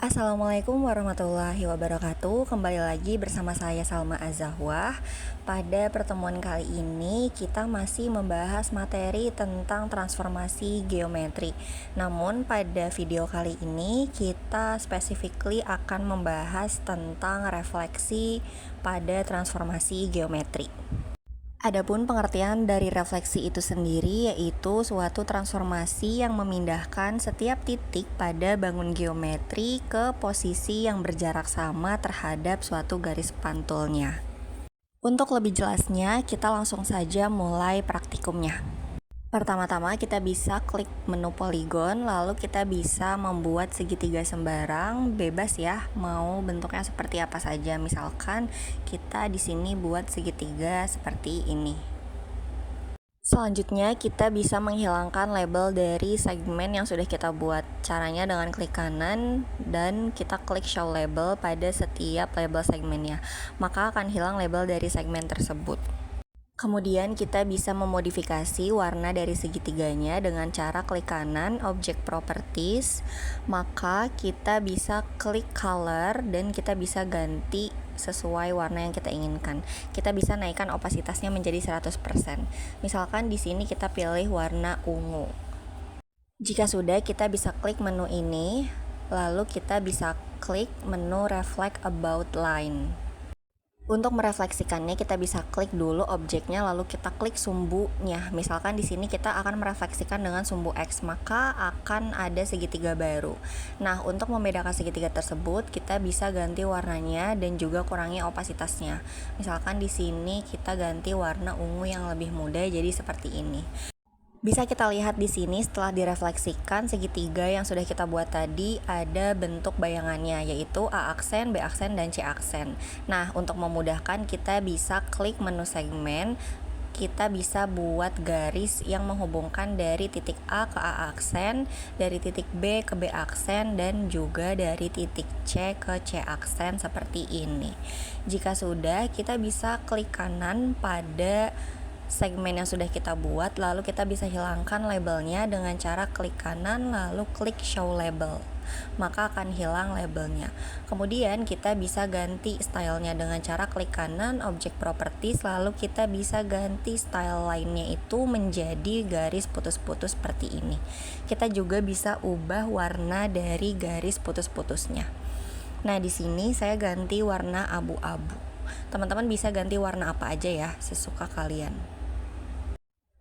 Assalamualaikum warahmatullahi wabarakatuh. Kembali lagi bersama saya Salma Az-Zahwah. Pada pertemuan kali ini kita masih membahas materi tentang transformasi geometri. Namun pada video kali ini kita specifically akan membahas tentang refleksi pada transformasi geometri. Adapun pengertian dari refleksi itu sendiri yaitu suatu transformasi yang memindahkan setiap titik pada bangun geometri ke posisi yang berjarak sama terhadap suatu garis pantulnya. Untuk lebih jelasnya, kita langsung saja mulai praktikumnya. Pertama-tama kita bisa klik menu poligon, lalu kita bisa membuat segitiga sembarang, bebas ya, mau bentuknya seperti apa saja. Misalkan kita di sini buat segitiga seperti ini. Selanjutnya kita bisa menghilangkan label dari segmen yang sudah kita buat. Caranya dengan klik kanan dan kita klik show label pada setiap label segmennya. Maka akan hilang label dari segmen tersebut. Kemudian kita bisa memodifikasi warna dari segitiganya dengan cara klik kanan object properties, maka kita bisa klik color dan kita bisa ganti sesuai warna yang kita inginkan. Kita bisa naikkan opasitasnya menjadi 100%. Misalkan di sini kita pilih warna ungu. Jika sudah, kita bisa klik menu ini, lalu kita bisa klik menu reflect about line. Untuk merefleksikannya kita bisa klik dulu objeknya lalu kita klik sumbunya. Misalkan di sini kita akan merefleksikan dengan sumbu X, maka akan ada segitiga baru. Nah, untuk membedakan segitiga tersebut kita bisa ganti warnanya dan juga kurangi opasitasnya. Misalkan di sini kita ganti warna ungu yang lebih muda jadi seperti ini. Bisa kita lihat di sini setelah direfleksikan segitiga yang sudah kita buat tadi ada bentuk bayangannya yaitu A aksen, B aksen, dan C aksen. Nah, untuk memudahkan kita bisa klik menu segmen, kita bisa buat garis yang menghubungkan dari titik A ke A aksen, dari titik B ke B aksen, dan juga dari titik C ke C aksen seperti ini. Jika sudah, kita bisa klik kanan pada segmen yang sudah kita buat, lalu kita bisa hilangkan labelnya dengan cara klik kanan lalu klik show label, maka akan hilang labelnya. Kemudian kita bisa ganti stylenya dengan cara klik kanan object properties, lalu kita bisa ganti style lainnya itu menjadi garis putus-putus seperti ini. Kita juga bisa ubah warna dari garis putus-putusnya. Nah, di sini saya ganti warna abu-abu. Teman-teman bisa ganti warna apa aja ya, sesuka kalian.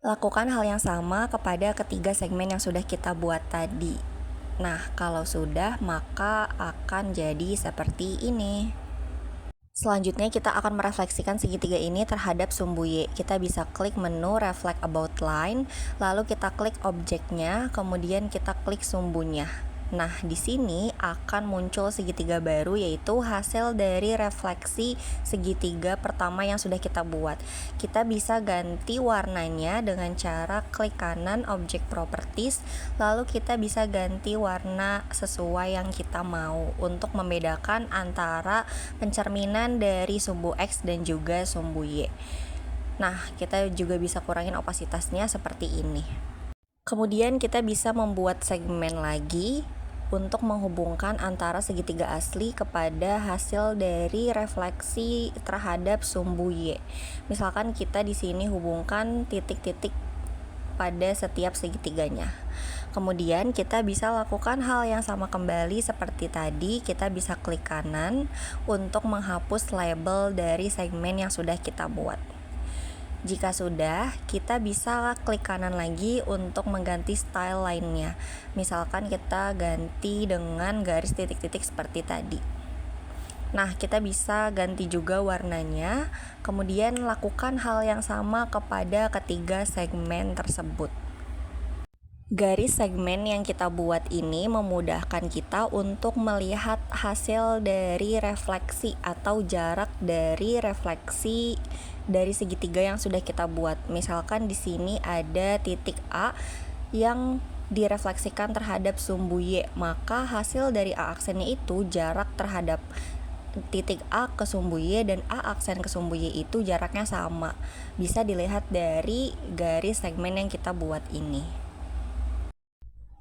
Lakukan hal yang sama kepada ketiga segmen yang sudah kita buat tadi. Nah, kalau sudah, maka akan jadi seperti ini. Selanjutnya kita akan merefleksikan segitiga ini terhadap sumbu Y. Kita bisa klik menu reflect about line, lalu kita klik objeknya, kemudian kita klik sumbunya. Nah, di sini akan muncul segitiga baru yaitu hasil dari refleksi segitiga pertama yang sudah kita buat. Kita bisa ganti warnanya dengan cara klik kanan object properties, lalu kita bisa ganti warna sesuai yang kita mau untuk membedakan antara pencerminan dari sumbu X dan juga sumbu Y. Nah, kita juga bisa kurangin opasitasnya seperti ini. Kemudian kita bisa membuat segmen lagi untuk menghubungkan antara segitiga asli kepada hasil dari refleksi terhadap sumbu Y. Misalkan kita di sini hubungkan titik-titik pada setiap segitiganya. Kemudian kita bisa lakukan hal yang sama kembali seperti tadi. Kita bisa klik kanan untuk menghapus label dari segmen yang sudah kita buat. Jika sudah, kita bisa klik kanan lagi untuk mengganti style lainnya. Misalkan kita ganti dengan garis titik-titik seperti tadi. Nah, kita bisa ganti juga warnanya, kemudian lakukan hal yang sama kepada ketiga segmen tersebut. Garis segmen yang kita buat ini memudahkan kita untuk melihat hasil dari refleksi atau jarak dari refleksi dari segitiga yang sudah kita buat. Misalkan di sini ada titik A yang direfleksikan terhadap sumbu Y, maka hasil dari A aksennya itu jarak terhadap titik A ke sumbu Y dan A aksen ke sumbu Y itu jaraknya sama. Bisa dilihat dari garis segmen yang kita buat ini.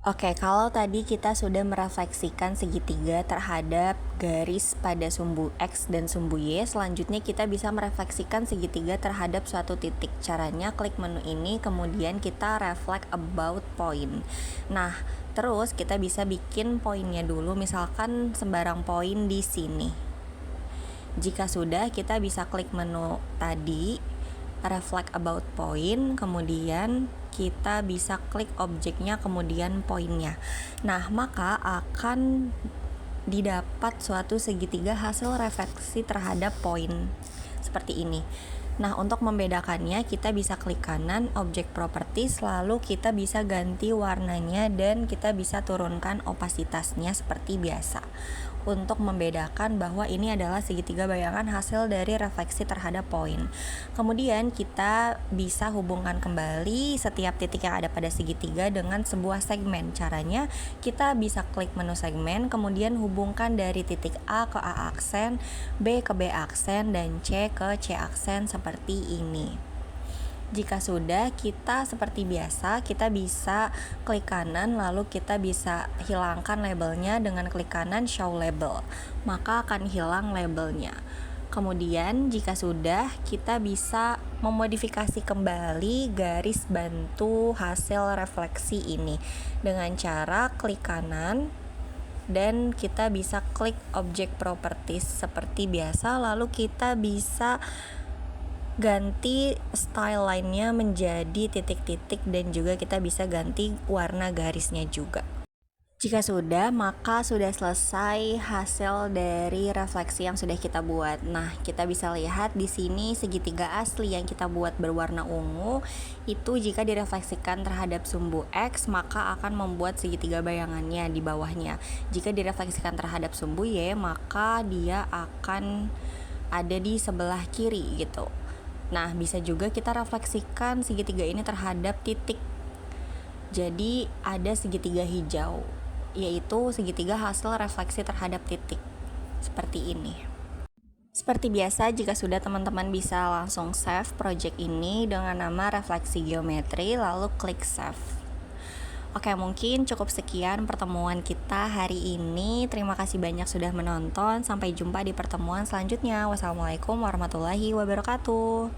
Oke, kalau tadi kita sudah merefleksikan segitiga terhadap garis pada sumbu X dan sumbu Y, selanjutnya kita bisa merefleksikan segitiga terhadap suatu titik. Caranya klik menu ini, kemudian kita reflect about point. Nah, terus kita bisa bikin poinnya dulu, misalkan sembarang poin di sini. Jika sudah, kita bisa klik menu tadi, reflect about point, kemudian kita bisa klik objeknya, kemudian poinnya. Nah, maka akan didapat suatu segitiga hasil refleksi terhadap poin seperti ini. Nah, untuk membedakannya kita bisa klik kanan objek properties, lalu kita bisa ganti warnanya dan kita bisa turunkan opasitasnya seperti biasa untuk membedakan bahwa ini adalah segitiga bayangan hasil dari refleksi terhadap poin. Kemudian kita bisa hubungkan kembali setiap titik yang ada pada segitiga dengan sebuah segmen. Caranya kita bisa klik menu segmen, kemudian hubungkan dari titik A ke A aksen, B ke B aksen, dan C ke C aksen seperti ini. Jika sudah, kita seperti biasa, kita bisa klik kanan, lalu kita bisa hilangkan labelnya dengan klik kanan show label, maka akan hilang labelnya. Kemudian jika sudah, kita bisa memodifikasi kembali garis bantu hasil refleksi ini dengan cara klik kanan dan kita bisa klik object properties seperti biasa, lalu kita bisa ganti style line-nya menjadi titik-titik dan juga kita bisa ganti warna garisnya juga. Jika sudah, maka sudah selesai hasil dari refleksi yang sudah kita buat. Nah, kita bisa lihat di sini segitiga asli yang kita buat berwarna ungu itu jika direfleksikan terhadap sumbu X, maka akan membuat segitiga bayangannya di bawahnya. Jika direfleksikan terhadap sumbu Y, maka dia akan ada di sebelah kiri gitu. Nah, bisa juga kita refleksikan segitiga ini terhadap titik. Jadi ada segitiga hijau, yaitu segitiga hasil refleksi terhadap titik. Seperti ini. Seperti biasa, jika sudah teman-teman bisa langsung save project ini dengan nama refleksi geometri, lalu klik save. Oke, mungkin cukup sekian pertemuan kita hari ini. Terima kasih banyak sudah menonton. Sampai jumpa di pertemuan selanjutnya. Wassalamualaikum warahmatullahi wabarakatuh.